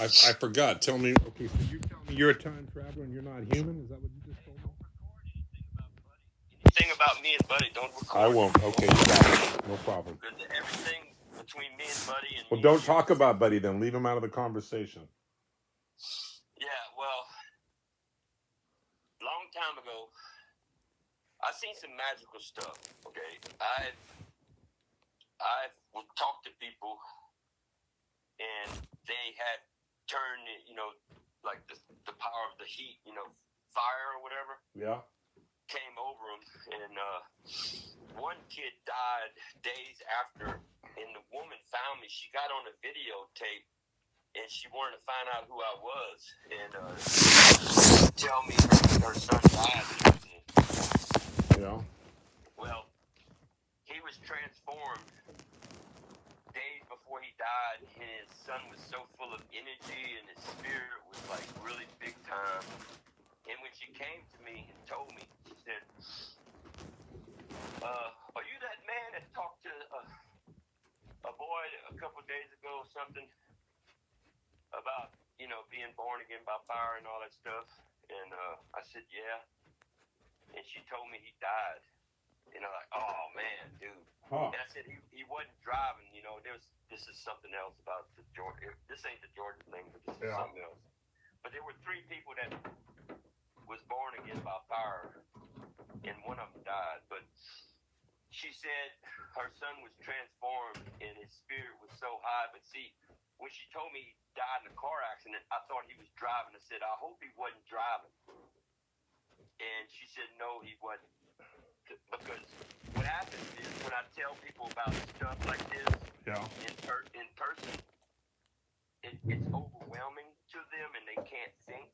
I forgot. Tell me. Okay, so you tell me you're a time traveler and you're not human. Is that what you just told me? Anything about me and Buddy, don't I record. won't. Okay, you got it. No problem. Because everything between me and Buddy and Well, me and don't you. talk about Buddy then. Leave him out of the conversation. Yeah, well, long time ago, I seen some magical stuff. Okay, I would talk to people, and they had turned, like the power of the heat, fire or whatever, Yeah. came over them, and one kid died days after, and the woman found me. She got on a videotape, and she wanted to find out who I was, and tell me her son died. Yeah. Well, he was transformed days before he died, and his son was so full of energy, and his spirit was like really big time. And when she came to me and told me, she said, "Are you that man that talked to a boy a couple days ago or something about being born again by fire and all that stuff?" And I said, "Yeah." And she told me he died. And I'm like, "Oh man, dude." Huh. And I said he wasn't driving. This is something else about the Georgia. This ain't the Georgia thing, but this is something else. But there were 3 people that was born again by fire, and one of them died. But she said her son was transformed, and his spirit was so high. But see, when she told me he died in a car accident, I thought he was driving. I said, "I hope he wasn't driving." And she said, "No, he wasn't." Because what happens is when I tell people about stuff like this in person, it's overwhelming to them, and they can't think.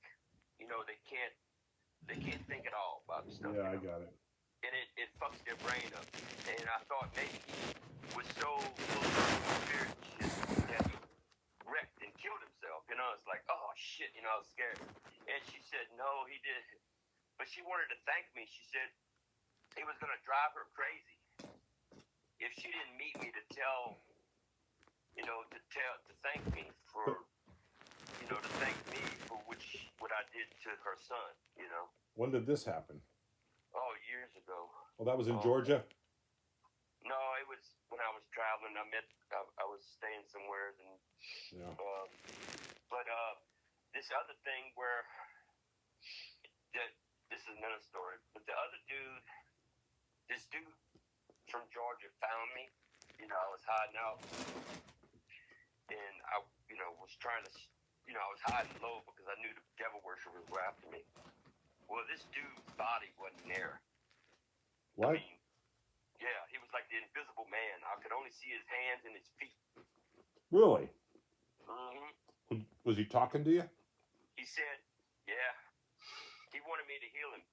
They can't think at all about stuff. Yeah, I got it. And it fucks their brain up. And I thought maybe he was so full of spirit that he wrecked and killed himself. It's like, oh shit, I was scared. And she said, "No, he did." But she wanted to thank me. She said it was going to drive her crazy if she didn't meet me to tell, to thank me for, to thank me for what I did to her son, When did this happen? Oh, years ago. Well, that was in Georgia? No, it was when I was traveling. I was staying somewhere, and but this other thing where this is another story. But this dude from Georgia found me. I was hiding out, and I, was trying to, I was hiding low because I knew the devil worshippers were after me. Well, this dude's body wasn't there. What? I mean, yeah, he was like the invisible man. I could only see his hands and his feet. Really? Mm-hmm. Was he talking to you? He said, yeah. He wanted me to heal him.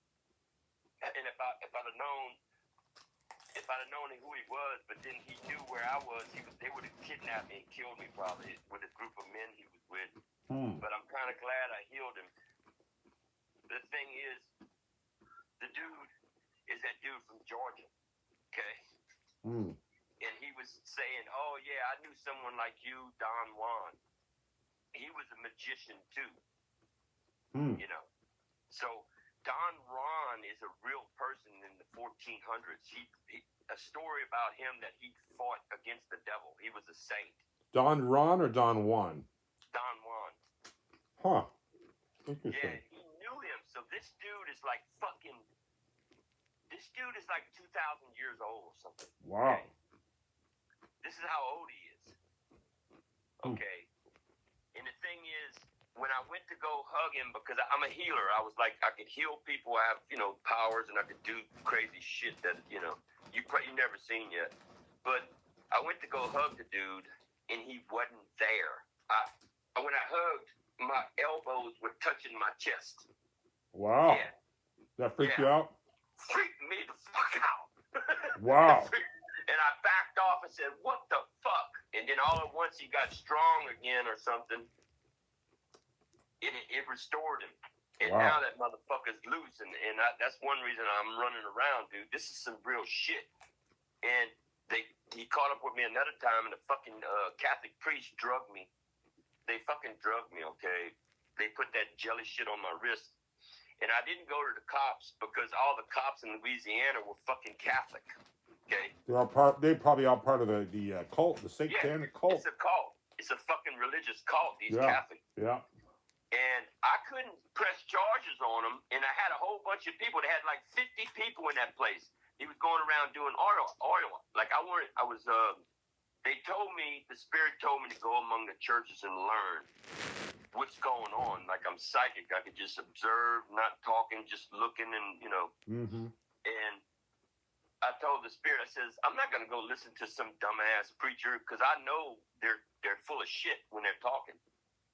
And if I'd have known who he was, but then he knew where I was, they would have kidnapped me and killed me probably with a group of men he was with. But I'm kind of glad I healed him. The thing is, the dude is that dude from Georgia, okay? And he was saying, "Oh yeah, I knew someone like you, Don Juan. He was a magician too." So Don Juan is a real person in the 1400s. A story about him that he fought against the devil. He was a saint. Don Ron or Don Juan? Don Juan. Huh. Interesting. Yeah, he knew him. So this dude is like 2,000 years old or something. Wow. Okay? This is how old he is. Okay. And the thing is, when I went to go hug him, because I'm a healer, I was like, I could heal people. I have, powers, and I could do crazy shit that, you never seen yet. But I went to go hug the dude, and he wasn't there. When I hugged, my elbows were touching my chest. Wow. Yeah. That freaked you out? Freaked me the fuck out. Wow. And I backed off and said, "What the fuck?" And then all at once he got strong again or something. It restored him. And now that motherfucker's loose. And that's one reason I'm running around, dude. This is some real shit. And he caught up with me another time, and the fucking Catholic priest drugged me. they fucking drugged me, okay? They put that jelly shit on my wrist. And I didn't go to the cops because all the cops in Louisiana were fucking Catholic, okay? They probably all part of the cult, the satanic cult. It's a cult. It's a fucking religious cult, these Catholics. Yeah. And I couldn't press charges on them, and I had a whole bunch of people. They had like 50 people in that place. He was going around doing oil. Like they told me, the Spirit told me to go among the churches and learn what's going on. Like I'm psychic. I could just observe, not talking, just looking and, you know. Mm-hmm. And I told the Spirit, I says, I'm not going to go listen to some dumbass preacher because I know they're full of shit when they're talking.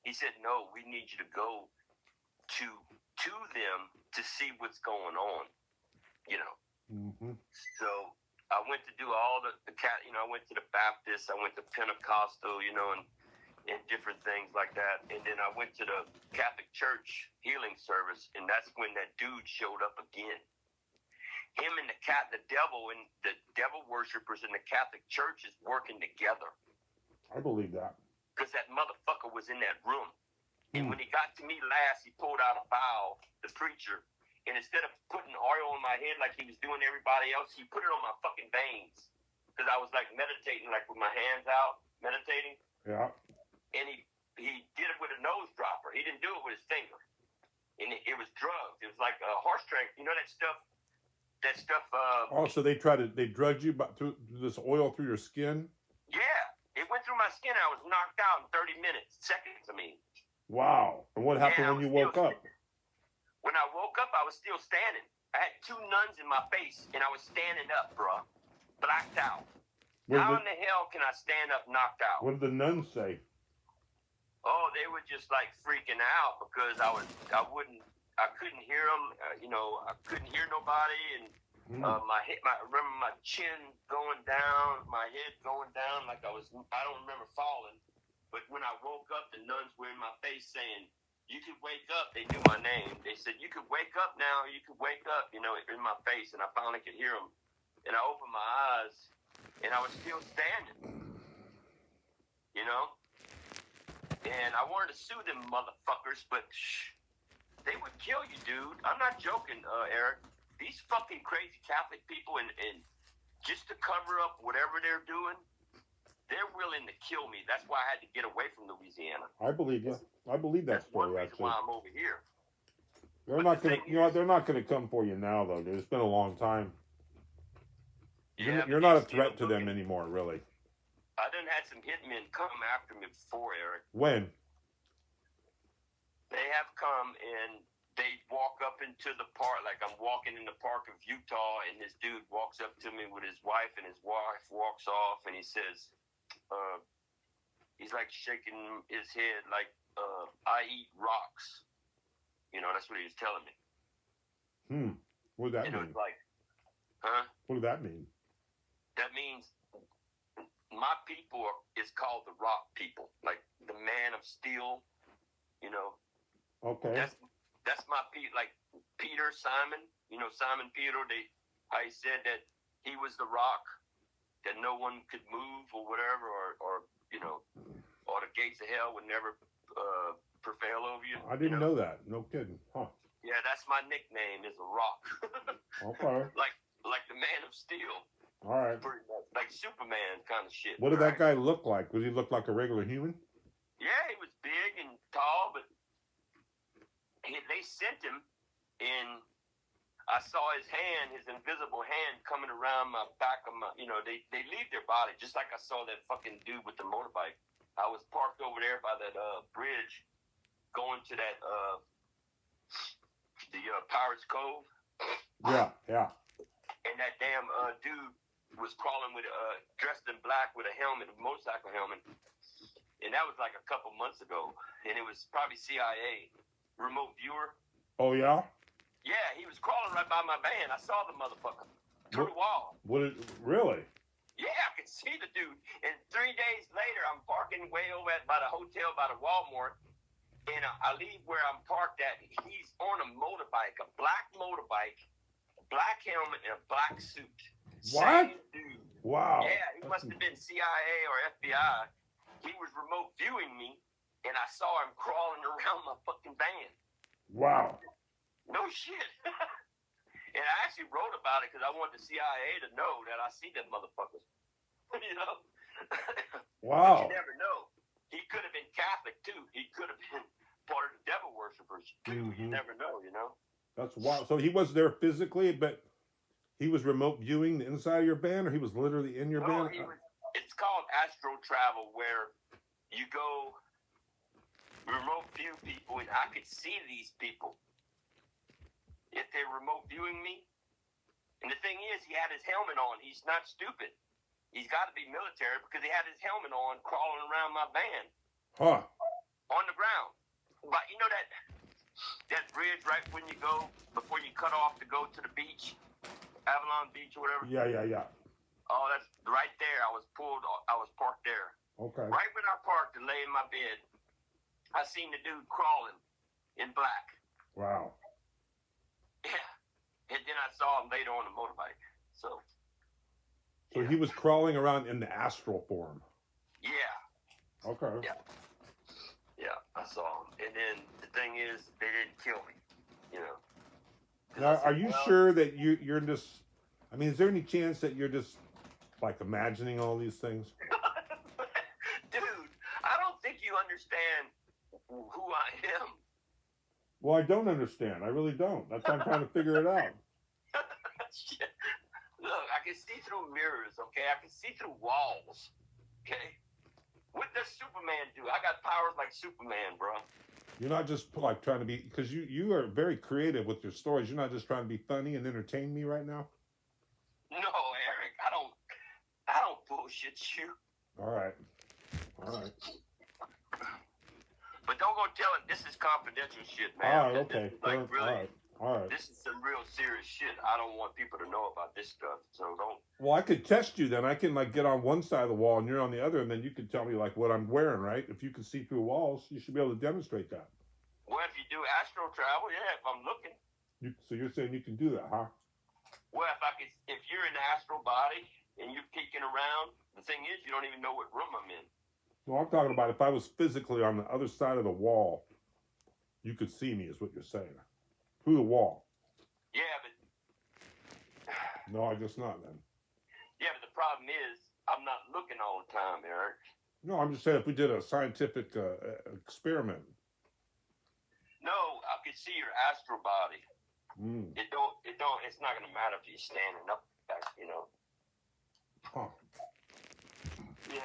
He said, no, we need you to go to them to see what's going on, you know. Mm-hmm. So I went to do all I went to the Baptist, I went to Pentecostal, you know, and different things like that. And then I went to the Catholic Church healing service, and that's when that dude showed up again. Him and the devil and the devil worshipers in the Catholic Church is working together. I believe that. Because that motherfucker was in that room. And when he got to me last, he pulled out a vial, the preacher, and instead of putting oil on my head like he was doing everybody else, he put it on my fucking veins. Because I was like meditating, like with my hands out, meditating. Yeah. And he did it with a nose dropper. He didn't do it with his finger. And it was drugs. It was like horse strength. You know that stuff? So they drugged you through this oil through your skin? Yeah. It went through my skin. I was knocked out in 30 seconds, I mean. Wow. And what happened when you woke up? When I woke up, I was still standing. I had two nuns in my face, and I was standing up, bro. Blacked out. How in the hell can I stand up knocked out? What did the nuns say? Oh, they were just like freaking out because I couldn't hear them. I couldn't hear nobody, and I remember my chin going down, my head going down, like I don't remember falling. But when I woke up, the nuns were in my face saying, you could wake up. They knew my name. They said, you could wake up now. You could wake up, in my face. And I finally could hear them. And I opened my eyes, and I was still standing, And I wanted to sue them motherfuckers, but they would kill you, dude. I'm not joking, Eric. These fucking crazy Catholic people, and just to cover up whatever they're doing, they're willing to kill me. That's why I had to get away from Louisiana. I believe you. I believe that story. That's one reason why I'm over here. They're not gonna. They're not gonna come for you now, though, dude. It's been a long time. Yeah, you're not a threat to them anymore, really. I done had some hitmen come after me before, Eric. When? They have come and they walk up into the park, like I'm walking in the park of Utah, and this dude walks up to me with his wife, and his wife walks off, and he says, he's like shaking his head like, I eat rocks. That's what he was telling me. What does that mean? It was like, huh? What does that mean? That means my people is called the rock people, like the man of steel, Okay. That's my people, like Peter, Simon, Simon Peter, I said that he was the rock, that no one could move or whatever, or the gates of hell would never prevail over you. I didn't know that. No kidding. Huh. Yeah, that's my nickname, is a rock. Okay. Like the man of steel. All right. Pretty much. Like Superman kind of shit. What did that guy look like? Did he look like a regular human? Yeah, he was big and tall, but they sent him, and I saw his hand, his invisible hand, coming around my back of my, they leave their body, just like I saw that fucking dude with the motorbike. I was parked over there by that bridge, going to that, the Pirates Cove. Yeah. And that damn dude was crawling with, dressed in black with a helmet, a motorcycle helmet. And that was like a couple months ago. And it was probably CIA, remote viewer. Oh, yeah? Yeah, he was crawling right by my van. I saw the motherfucker through the wall. Really? Yeah, I could see the dude. And 3 days later, I'm parking way over by the hotel, by the Walmart. And I leave where I'm parked at. He's on a motorbike, a black motorbike, black helmet, and a black suit. What? Same dude. Wow. Yeah, he must have been CIA or FBI. He was remote viewing me, and I saw him crawling around my fucking van. Wow. No shit. And I actually wrote about it because I wanted the CIA to know that I see them motherfuckers. You know? Wow. But you never know. He could have been Catholic too. He could have been part of the devil worshippers too. You never know, you know? That's wild. So he was there physically, but he was remote viewing the inside of your van, or he was literally in your van? It's called astral travel, where you go remote view people, and I could see these people if they're remote viewing me. And the thing is, he had his helmet on. He's not stupid. He's got to be military because he had his helmet on, crawling around my van. Huh. On the ground. But you know that bridge right when you go, before you cut off to go to the beach, Avalon Beach or whatever? Yeah. Oh, that's right there. I was parked there. Okay. Right when I parked and lay in my bed, I seen the dude crawling in black. Wow. Yeah. And then I saw him later on the motorbike. So yeah. He was crawling around in the astral form. Yeah. Okay. Yeah, I saw him. And then the thing is, they didn't kill me, you know. Now, are you sure that you're just, I mean, is there any chance that you're just, like, imagining all these things? Dude, I don't think you understand who I am. Well, I don't understand. I really don't. That's why I'm trying to figure it out. Shit. Look, I can see through mirrors, okay? I can see through walls, okay? What does Superman do? I got powers like Superman, bro. You're not just like trying to be, because you are very creative with your stories. You're not just trying to be funny and entertain me right now. No, Eric, I don't bullshit you. All right. But don't go tell him this is confidential shit, man. Oh, okay. Like really, all right. This is some real serious shit. I don't want people to know about this stuff, so don't. Well, I could test you then. I can like get on one side of the wall and you're on the other, and then you could tell me like what I'm wearing, right? If you can see through walls, you should be able to demonstrate that. Well, if you do astral travel, yeah. If I'm looking. So you're saying you can do that, huh? Well, if you're in the astral body and you're peeking around, the thing is, you don't even know what room I'm in. No, I'm talking about if I was physically on the other side of the wall, you could see me, is what you're saying. Through the wall. Yeah, but... No, I guess not, then. Yeah, but the problem is, I'm not looking all the time, Eric. No, I'm just saying if we did a scientific experiment. No, I could see your astral body. It's not going to matter if you're standing up, you know. Huh. Yeah,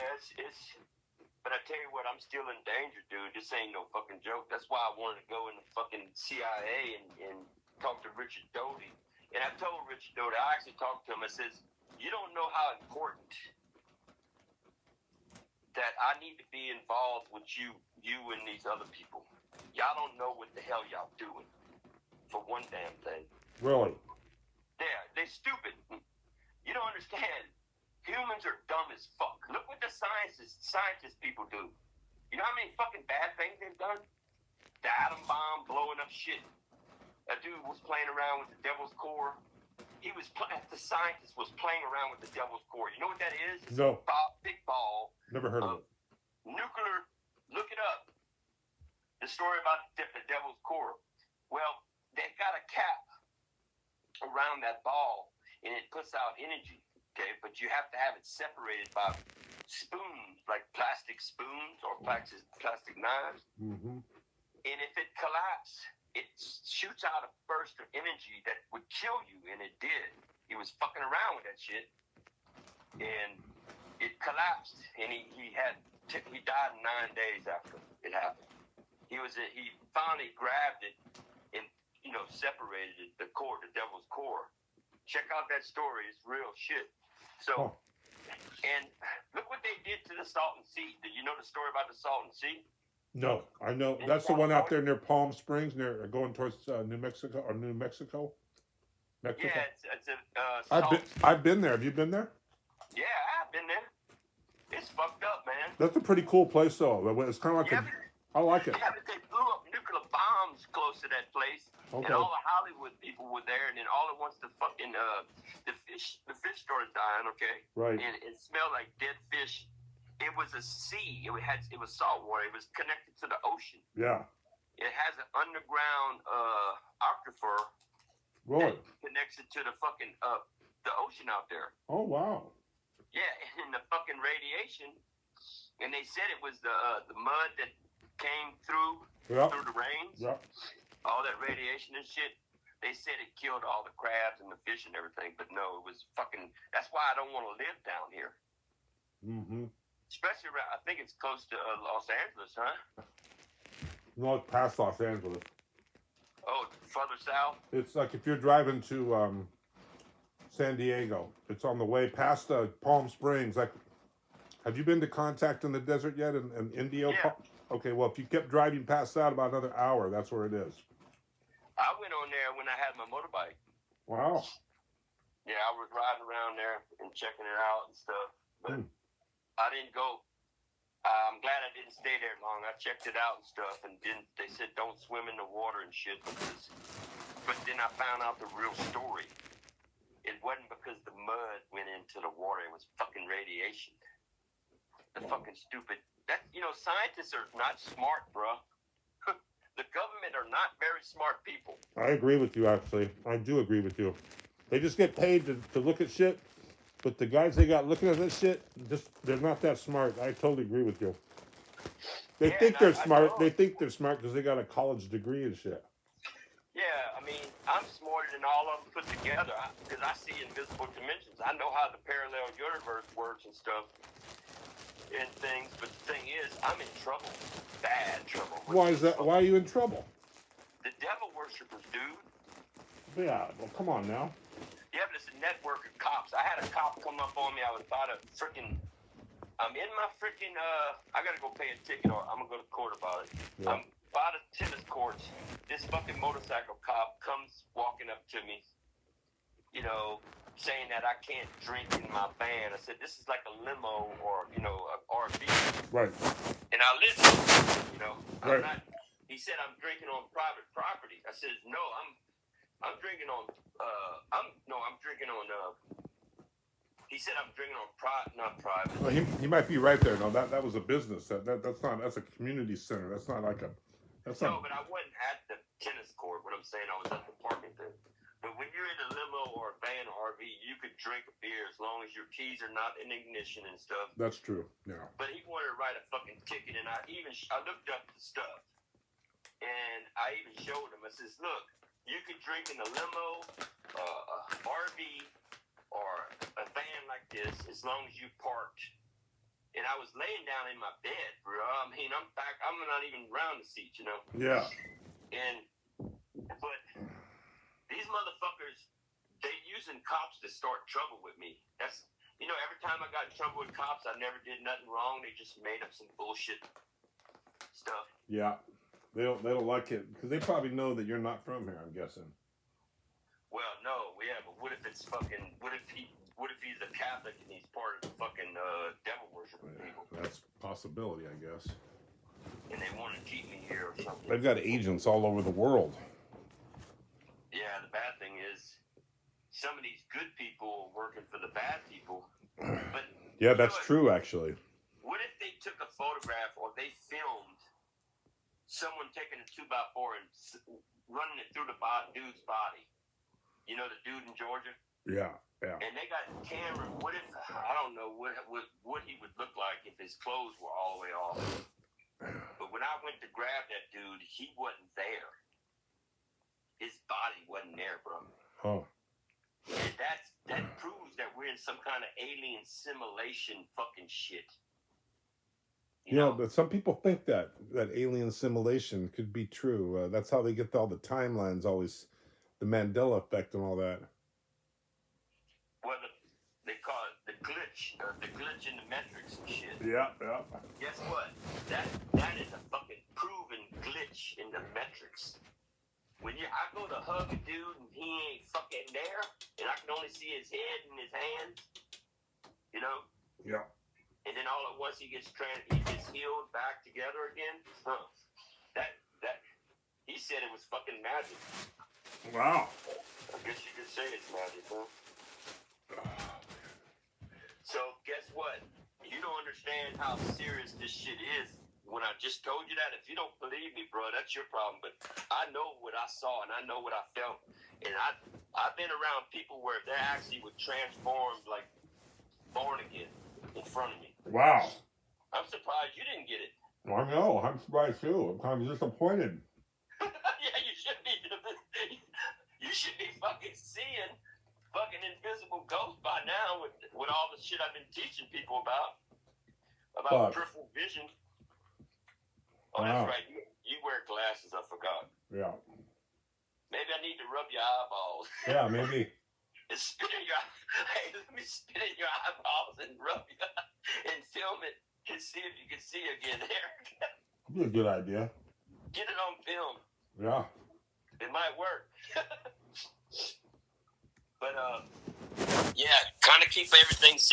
but I tell you what, I'm still in danger, dude. This ain't no fucking joke. That's why I wanted to go in the fucking CIA and talk to Richard Doty. And I told Richard Doty, I actually talked to him. I says, you don't know how important that I need to be involved with you and these other people. Y'all don't know what the hell y'all doing for one damn thing. Really? They're stupid. You don't understand. Humans are dumb as fuck. Look what the scientist people do. You know how many fucking bad things they've done? The atom bomb, blowing up shit. That dude was playing around with the devil's core. The scientist was playing around with the devil's core. You know what that is? It's no. A big ball. Never heard of it. Nuclear. Look it up. The story about the devil's core. Well, they've got a cap around that ball, and it puts out energy. Okay, but you have to have it separated by spoons, like plastic spoons or plastic knives. Mm-hmm. And if it collapses, it shoots out a burst of energy that would kill you, and it did. He was fucking around with that shit, and it collapsed, and he died in 9 days after it happened. He finally grabbed it and separated it, the devil's core. Check out that story; it's real shit. So, And look what they did to the Salton Sea. Did you know the story about the Salton Sea? No, I know. That's the one out there near Palm Springs, near going towards New Mexico. Yeah, it's I've been there. Have you been there? Yeah, I've been there. It's fucked up, man. That's a pretty cool place, though. It's kind of like I like it. Yeah, but they blew up nuclear bombs close to that place, okay. And all the Hollywood people were there, and then all at once the fucking the fish started dying. Okay, right, and it smelled like dead fish, It was a sea. It was salt water. It was connected to the ocean. Yeah. It has an underground aquifer Really? that connects it to the fucking the ocean out there. Oh wow. Yeah, and the fucking radiation. And they said it was the mud that came through the rains. Yep. All that radiation and shit. They said it killed all the crabs and the fish and everything, but no, it was fucking. That's why I don't want to live down here. Mm-hmm. Especially around, I think it's close to Los Angeles, huh? No, it's past Los Angeles. Oh, further south? It's like if you're driving to San Diego, it's on the way past Palm Springs. Like, have you been to Contact in the Desert yet in Indio? Yeah. Okay, well, if you kept driving past that about another hour, that's where it is. I went on there when I had my motorbike. Wow. Yeah, I was riding around there and checking it out and stuff, but I didn't go. I'm glad I didn't stay there long. I checked it out and stuff, and they said don't swim in the water and shit. But then I found out the real story. It wasn't because the mud went into the water. It was fucking radiation. That's fucking stupid. Scientists are not smart, bro. The government are not very smart people. I agree with you, actually. I do agree with you. They just get paid to look at shit, but the guys they got looking at this shit, they're not that smart. I totally agree with you. They think they're smart. They think they're smart because they got a college degree and shit. Yeah, I mean, I'm smarter than all of them put together because I see invisible dimensions. I know how the parallel universe works and stuff and things, but the thing is, I'm in trouble. Bad trouble. Why is that? Why are you in trouble? The devil worshippers, dude. Yeah, well, come on now. Yeah, but it's a network of cops. I had a cop come up on me. I was about to freaking... I'm in my freaking... I gotta go pay a ticket or I'm gonna go to court about it. Yeah. I'm by the tennis courts. This fucking motorcycle cop comes walking up to me, saying that I can't drink in my van. I said, this is like a limo or, a RV. Right. And I listen, I'm right. not... He said, I'm drinking on private property. I said, no, I'm drinking on, I'm drinking on, he said I'm drinking on not private. Well, he might be right there. No, that was a business. That's a community center. That's not like a, but I wasn't at the tennis court. What I'm saying, I was at the parking thing. But when you're in a limo or a van or RV, you could drink a beer as long as your keys are not in ignition and stuff. That's true, yeah. But he wanted to write a fucking ticket, and I looked up the stuff. And I even showed him. I says, look, you could drink in a limo, RV, or a van like this as long as you parked. And I was laying down in my bed, bro. I mean, I'm not even around the seat, Yeah. But these motherfuckers, they using cops to start trouble with me. That's, every time I got in trouble with cops, I never did nothing wrong. They just made up some bullshit stuff. Yeah. They don't like it because they probably know that you're not from here, I'm guessing. Well, no, yeah, but what if he's a Catholic and he's part of the fucking devil worshiping people? That's a possibility, I guess. And they want to keep me here or something. They've got agents all over the world. Yeah, the bad thing is some of these good people are working for the bad people. But yeah, that's true, actually. What if they took a photograph or they filmed someone taking a 2x4 and running it through the dude's body? The dude in Georgia? Yeah. And they got camera. What if, I don't know what he would look like if his clothes were all the way off. But when I went to grab that dude, he wasn't there. His body wasn't there, bro. Oh. And that proves that we're in some kind of alien simulation fucking shit. But some people think that alien simulation could be true. That's how they get all the timelines, always the Mandela effect and all that. Well, they call it the glitch in the metrics and shit. Yeah. Guess what? That is a fucking proven glitch in the metrics. When I go to hug a dude and he ain't fucking there, and I can only see his head and his hands, Yeah. And then all at once he gets healed back together again. Huh. That he said it was fucking magic. Wow. I guess you could say it's magic, huh? So guess what? You don't understand how serious this shit is. When I just told you that, if you don't believe me, bro, that's your problem. But I know what I saw and I know what I felt, and I've been around people where they actually were transformed, like born again, in front of me. Wow. I'm surprised you didn't get it. I know. I'm surprised too. I'm kind of disappointed. Yeah, you should be. You should be fucking seeing fucking invisible ghosts by now with all the shit I've been teaching people about peripheral vision. Oh, wow. that's right. You wear glasses. I forgot. Yeah. Maybe I need to rub your eyeballs. Yeah, maybe. And spit in your hey, let me spit in your eyeballs and rub you and film it and see if you can see again there. That'd be a good idea. Get it on film. Yeah. It might work. But yeah, kind of keep everything serious.